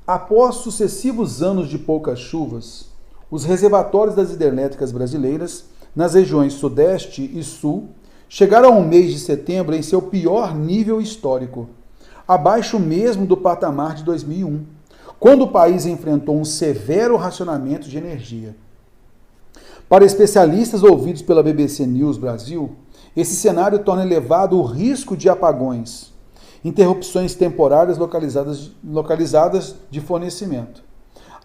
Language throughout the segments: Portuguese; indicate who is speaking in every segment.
Speaker 1: Após sucessivos anos de poucas chuvas, os reservatórios das hidrelétricas brasileiras, nas regiões Sudeste e Sul, chegaram ao mês de setembro em seu pior nível histórico, abaixo mesmo do patamar de 2001, quando o país enfrentou um severo racionamento de energia. Para especialistas ouvidos pela BBC News Brasil, esse cenário torna elevado o risco de apagões, interrupções temporárias localizadas de fornecimento.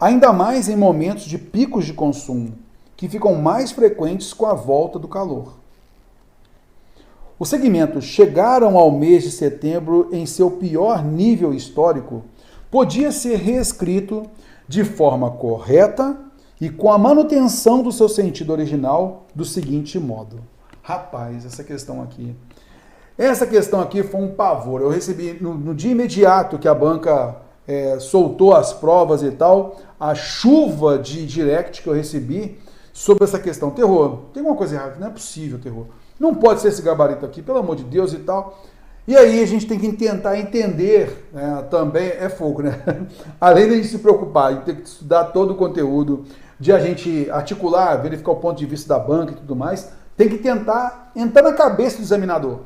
Speaker 1: Ainda mais em momentos de picos de consumo, que ficam mais frequentes com a volta do calor. Os segmentos chegaram ao mês de setembro em seu pior nível histórico, podia ser reescrito de forma correta e com a manutenção do seu sentido original do seguinte modo. Rapaz, essa questão aqui foi um pavor. Eu recebi no dia imediato que a banca soltou as provas e tal, a chuva de direct que eu recebi sobre essa questão. Terror, tem alguma coisa errada, não é possível, Terror. Não pode ser esse gabarito aqui, pelo amor de Deus e tal. E aí a gente tem que tentar entender, né, também é fogo, né? Além de a gente se preocupar, a gente tem que estudar todo o conteúdo, de a gente articular, verificar o ponto de vista da banca e tudo mais, tem que tentar entrar na cabeça do examinador.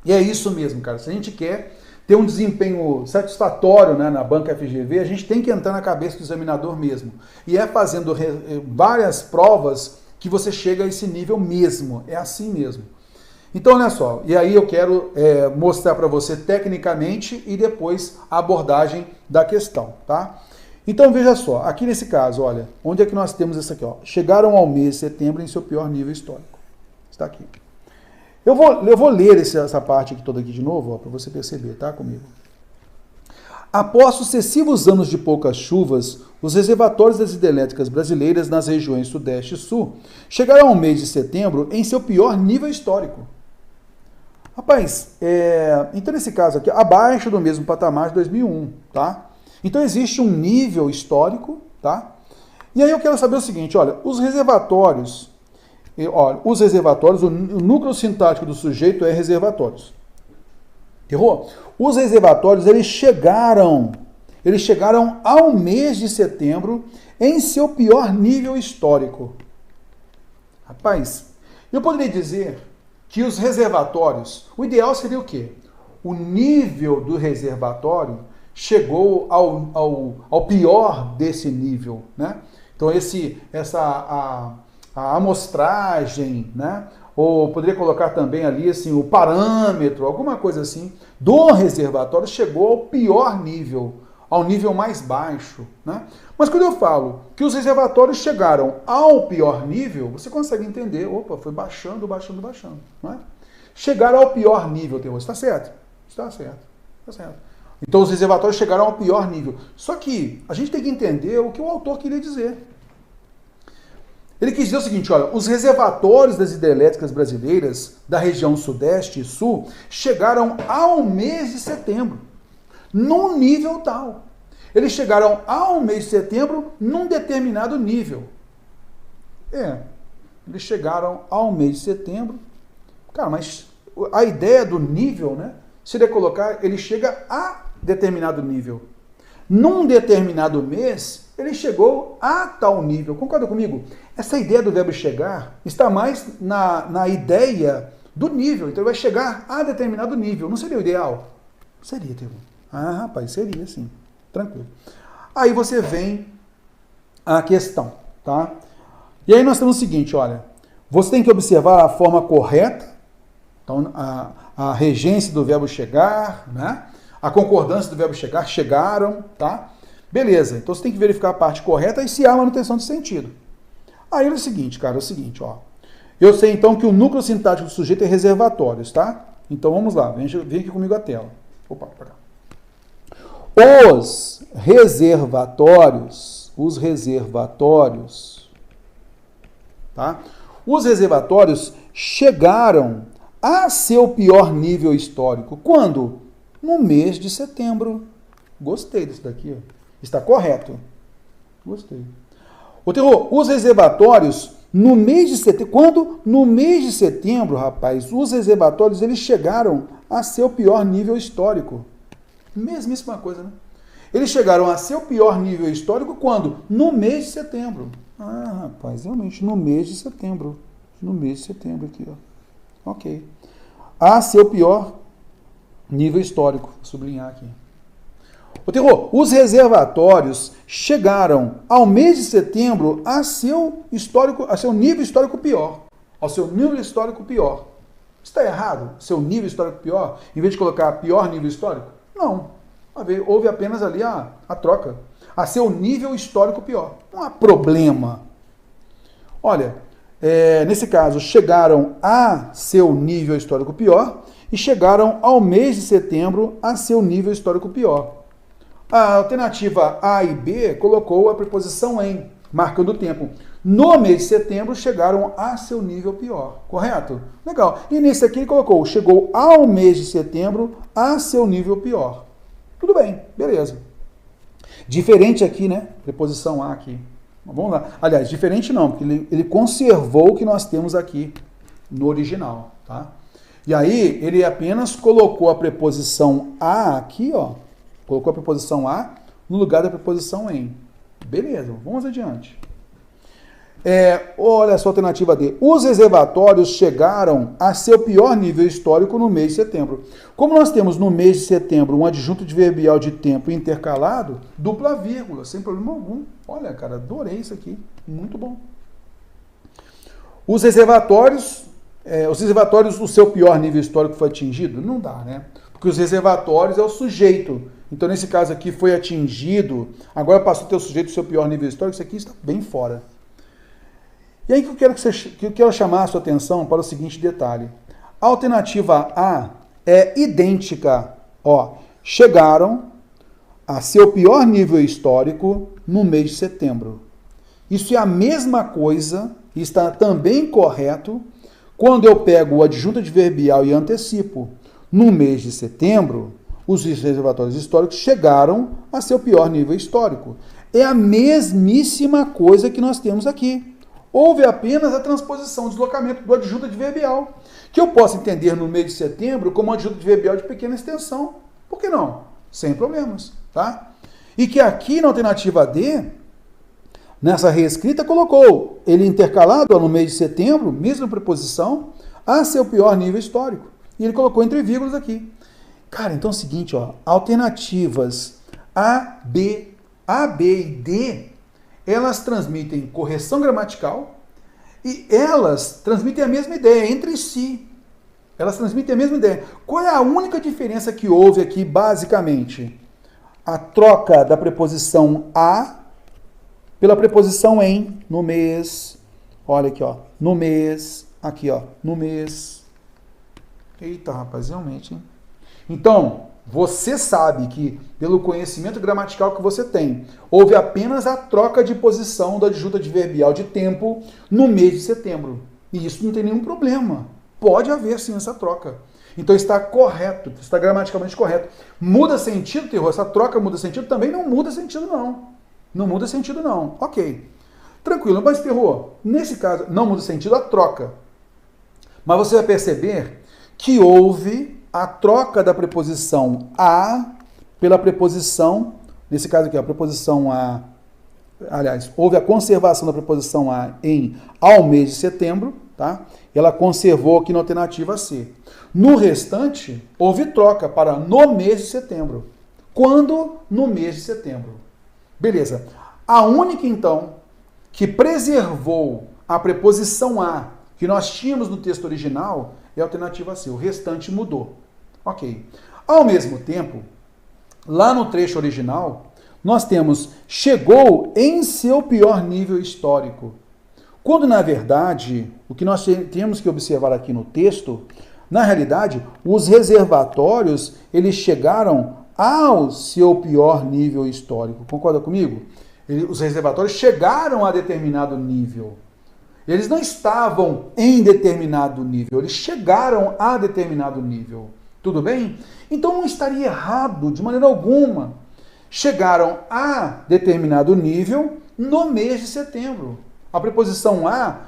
Speaker 1: E é isso mesmo, cara. Se a gente quer ter um desempenho satisfatório, né, na banca FGV, a gente tem que entrar na cabeça do examinador mesmo. E é fazendo várias provas que você chega a esse nível mesmo. É assim mesmo. Então, olha só. E aí eu quero mostrar para você tecnicamente e depois a abordagem da questão, tá? Então, veja só. Aqui nesse caso, olha, onde é que nós temos isso aqui? Ó? Chegaram ao mês de setembro em seu pior nível histórico. Está aqui. Eu vou ler essa parte aqui toda aqui de novo, para você perceber, tá, comigo? Após sucessivos anos de poucas chuvas, os reservatórios das hidrelétricas brasileiras nas regiões Sudeste e Sul chegaram ao mês de setembro em seu pior nível histórico. Rapaz, então nesse caso aqui, abaixo do mesmo patamar de 2001, tá? Então existe um nível histórico, tá? E aí eu quero saber o seguinte, olha, os reservatórios, o núcleo sintático do sujeito é reservatórios. Errou? Os reservatórios, eles chegaram ao mês de setembro em seu pior nível histórico. Rapaz, eu poderia dizer que os reservatórios, o ideal seria o quê? O nível do reservatório chegou ao pior desse nível, né? Então a amostragem, né? Ou poderia colocar também ali assim, o parâmetro, alguma coisa assim, do reservatório chegou ao pior nível, ao nível mais baixo, né? Mas quando eu falo que os reservatórios chegaram ao pior nível, você consegue entender, opa, foi baixando, não é? Chegaram ao pior nível, está certo? Está certo. Então os reservatórios chegaram ao pior nível. Só que a gente tem que entender o que o autor queria dizer. Ele quis dizer o seguinte, olha, os reservatórios das hidrelétricas brasileiras da região Sudeste e Sul chegaram ao mês de setembro, num nível tal. Eles chegaram ao mês de setembro num determinado nível. Eles chegaram ao mês de setembro. Cara, mas a ideia do nível, né, seria colocar, ele chega a determinado nível. Num determinado mês, ele chegou a tal nível. Concorda comigo? Essa ideia do verbo chegar está mais na ideia do nível. Então, ele vai chegar a determinado nível. Não seria o ideal? Seria, Tevô. Ah, rapaz, seria sim. Tranquilo. Aí você vem a questão, tá? E aí nós temos o seguinte, olha. Você tem que observar a forma correta. Então, a regência do verbo chegar, né? A concordância do verbo chegar, chegaram, tá? Beleza, então você tem que verificar a parte correta e se há manutenção de sentido. Aí é o seguinte, cara, ó. Eu sei então que o núcleo sintático do sujeito é reservatórios, tá? Então vamos lá, vem aqui comigo a tela. Opa, pra cá. Os reservatórios, tá? Os reservatórios chegaram a seu pior nível histórico. Quando? No mês de setembro. Gostei disso daqui, ó. Está correto. Gostei. Os reservatórios, no mês de setembro, quando no mês de setembro, rapaz, os reservatórios, eles chegaram a seu pior nível histórico. Mesmíssima coisa, né? Eles chegaram a seu pior nível histórico quando? No mês de setembro. Ah, rapaz, realmente, no mês de setembro. No mês de setembro aqui, ó. Ok. A seu pior nível histórico. Vou sublinhar aqui. Ô, Terror, os reservatórios chegaram ao mês de setembro a seu nível histórico pior. Ao seu nível histórico pior. Está errado? Seu nível histórico pior? Em vez de colocar pior nível histórico? Não. Houve apenas ali a troca. A seu nível histórico pior. Não há problema. Olha, nesse caso, chegaram a seu nível histórico pior e chegaram ao mês de setembro a seu nível histórico pior. A alternativa A e B colocou a preposição em, marcando o tempo. No mês de setembro, chegaram a seu nível pior. Correto? Legal. E nesse aqui ele colocou, chegou ao mês de setembro a seu nível pior. Tudo bem, beleza. Diferente aqui, né? Preposição A aqui. Vamos lá. Aliás, diferente não, porque ele conservou o que nós temos aqui no original, tá? E aí, ele apenas colocou a preposição A aqui, ó. Colocou a preposição A no lugar da preposição em. Beleza, vamos adiante. Olha só a alternativa D. Os reservatórios chegaram a seu pior nível histórico no mês de setembro. Como nós temos no mês de setembro um adjunto adverbial de tempo intercalado, dupla vírgula, sem problema algum. Olha, cara, adorei isso aqui. Muito bom. Os reservatórios, o seu pior nível histórico foi atingido? Não dá, né? Porque os reservatórios é o sujeito. Então, nesse caso aqui, foi atingido. Agora passou a ter o sujeito do seu pior nível histórico. Isso aqui está bem fora. E aí que eu quero chamar a sua atenção para o seguinte detalhe. A alternativa A é idêntica. Ó, chegaram a seu pior nível histórico no mês de setembro. Isso é a mesma coisa e está também correto quando eu pego o adjunto adverbial e antecipo. No mês de setembro, os reservatórios históricos chegaram a seu pior nível histórico. É a mesmíssima coisa que nós temos aqui. Houve apenas a transposição, o deslocamento do adjunto adverbial, que eu posso entender no mês de setembro como um adjunto adverbial de pequena extensão. Por que não? Sem problemas, tá? E que aqui na alternativa D, nessa reescrita, colocou ele intercalado no mês de setembro, mesma preposição, a seu pior nível histórico. E ele colocou entre vírgulas aqui. Cara, então é o seguinte, ó, alternativas A, B e D, elas transmitem correção gramatical e elas transmitem a mesma ideia entre si. Elas transmitem a mesma ideia. Qual é a única diferença que houve aqui, basicamente? A troca da preposição a pela preposição em, no mês. Olha aqui, ó, no mês. Aqui, ó, no mês. Eita, rapaz, realmente, hein? Então, você sabe que, pelo conhecimento gramatical que você tem, houve apenas a troca de posição do adjunto adverbial de tempo no mês de setembro. E isso não tem nenhum problema. Pode haver, sim, essa troca. Então está correto, está gramaticalmente correto. Muda sentido, Terror? Essa troca muda sentido? Também não muda sentido, não. Não muda sentido, não. Ok. Tranquilo, mas, Terror, nesse caso, não muda sentido a troca. Mas você vai perceber que houve a troca da preposição a pela preposição, nesse caso aqui, a preposição a, aliás, houve a conservação da preposição a em ao mês de setembro, tá? Ela conservou aqui na alternativa C. No restante, houve troca para no mês de setembro. Quando? No mês de setembro. Beleza. A única, então, que preservou a preposição a que nós tínhamos no texto original é a alternativa C. O restante mudou. Ok. Ao mesmo tempo, lá no trecho original, nós temos chegou em seu pior nível histórico. Quando, na verdade, o que nós temos que observar aqui no texto, na realidade, os reservatórios, eles chegaram ao seu pior nível histórico. Concorda comigo? Os reservatórios chegaram a determinado nível. Eles não estavam em determinado nível, eles chegaram a determinado nível. Tudo bem? Então não estaria errado de maneira alguma. Chegaram a determinado nível no mês de setembro. A preposição a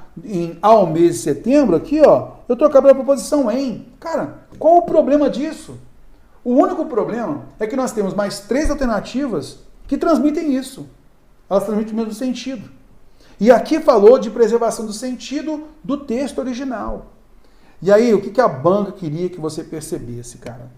Speaker 1: ao mês de setembro, aqui, ó, eu trocar pela preposição em. Cara, qual o problema disso? O único problema é que nós temos mais 3 alternativas que transmitem isso. Elas transmitem o mesmo sentido. E aqui falou de preservação do sentido do texto original. E aí, o que a banca queria que você percebesse, cara?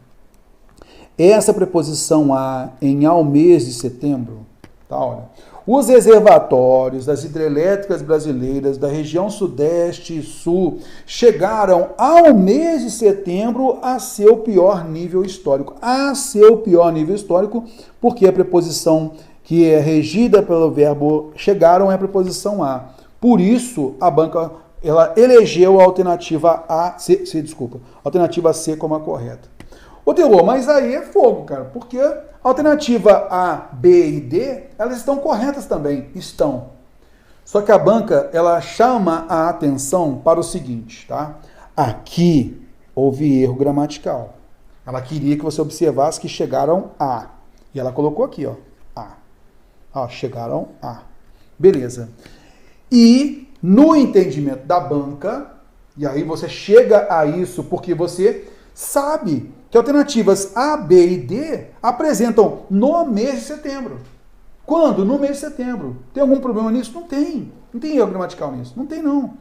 Speaker 1: Essa preposição a em ao mês de setembro, tá, olha. Os reservatórios das hidrelétricas brasileiras da região sudeste e sul chegaram ao mês de setembro a seu pior nível histórico. A seu pior nível histórico, porque a preposição que é regida pelo verbo chegaram é a preposição a. Por isso, a banca ela elegeu a alternativa alternativa C como a correta. Ô, Delô, mas aí é fogo, cara, porque a alternativa A, B e D, elas estão corretas também, estão. Só que a banca, ela chama a atenção para o seguinte, tá? Aqui houve erro gramatical. Ela queria que você observasse que chegaram a. E ela colocou aqui, ó, a. Ó, chegaram a. Beleza. E no entendimento da banca, e aí você chega a isso porque você sabe que alternativas A, B e D apresentam no mês de setembro. Quando? No mês de setembro. Tem algum problema nisso? Não tem. Não tem erro gramatical nisso. Não tem, não.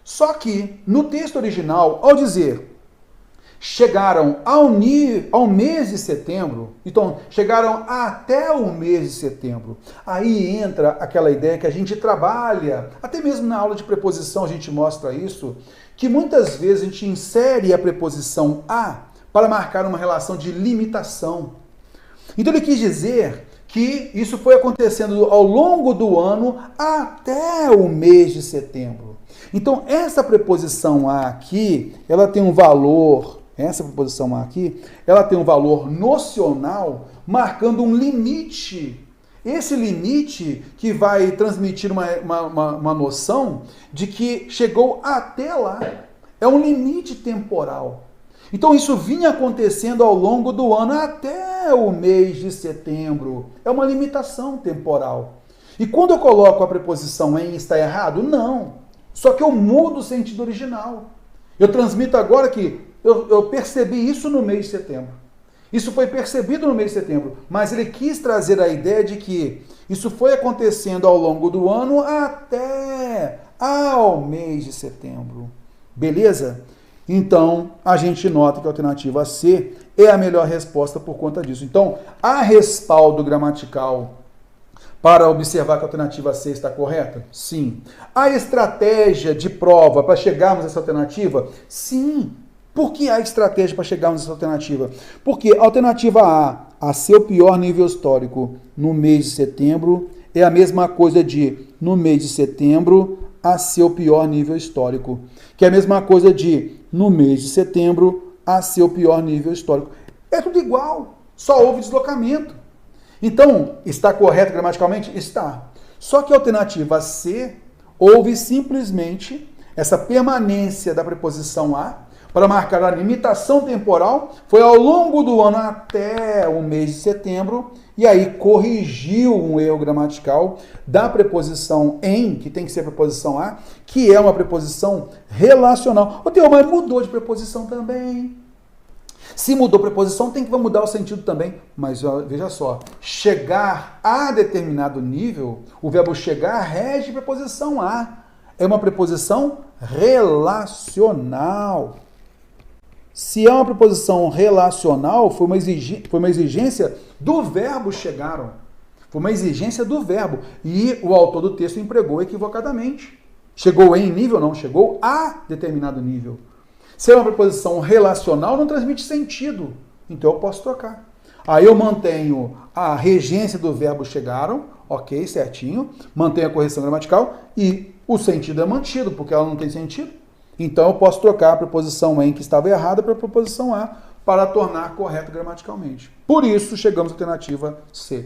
Speaker 1: Só que, no texto original, ao dizer chegaram ao mês de setembro, então, chegaram até o mês de setembro, aí entra aquela ideia que a gente trabalha, até mesmo na aula de preposição a gente mostra isso, que muitas vezes a gente insere a preposição a para marcar uma relação de limitação. Então ele quis dizer que isso foi acontecendo ao longo do ano até o mês de setembro. Então essa preposição a aqui, ela tem um valor, ela tem um valor nocional marcando um limite. Esse limite que vai transmitir uma noção de que chegou até lá. É um limite temporal. Então isso vinha acontecendo ao longo do ano até o mês de setembro. É uma limitação temporal. E quando eu coloco a preposição em está errado? Não. Só que eu mudo o sentido original. Eu transmito agora que eu percebi isso no mês de setembro. Isso foi percebido no mês de setembro. Mas ele quis trazer a ideia de que isso foi acontecendo ao longo do ano até ao mês de setembro. Beleza? Então, a gente nota que a alternativa C é a melhor resposta por conta disso. Então, há respaldo gramatical para observar que a alternativa C está correta? Sim. Há estratégia de prova para chegarmos a essa alternativa? Sim. Por que há estratégia para chegarmos a essa alternativa? Porque a alternativa A seu pior nível histórico no mês de setembro, é a mesma coisa de no mês de setembro a seu pior nível histórico. Que é a mesma coisa de no mês de setembro a seu pior nível histórico. É tudo igual, só houve deslocamento. Então, está correto gramaticalmente? Está. Só que a alternativa C, houve simplesmente essa permanência da preposição a, para marcar a limitação temporal, foi ao longo do ano até o mês de setembro, e aí corrigiu um erro gramatical da preposição em, que tem que ser a preposição a, que é uma preposição relacional. Ô, Teo, mas mudou de preposição também. Se mudou a preposição, tem que mudar o sentido também. Mas veja só, chegar a determinado nível, o verbo chegar rege preposição a. É uma preposição relacional. Se é uma preposição relacional, foi uma exigência do verbo chegaram. Foi uma exigência do verbo. E o autor do texto empregou equivocadamente. Chegou em nível? Não, chegou a determinado nível. Se é uma preposição relacional, não transmite sentido. Então eu posso trocar. Aí eu mantenho a regência do verbo chegaram, ok, certinho. Mantenho a correção gramatical e o sentido é mantido, porque ela não tem sentido. Então eu posso trocar a preposição em que estava errada para a preposição a para tornar correto gramaticalmente. Por isso chegamos à alternativa C.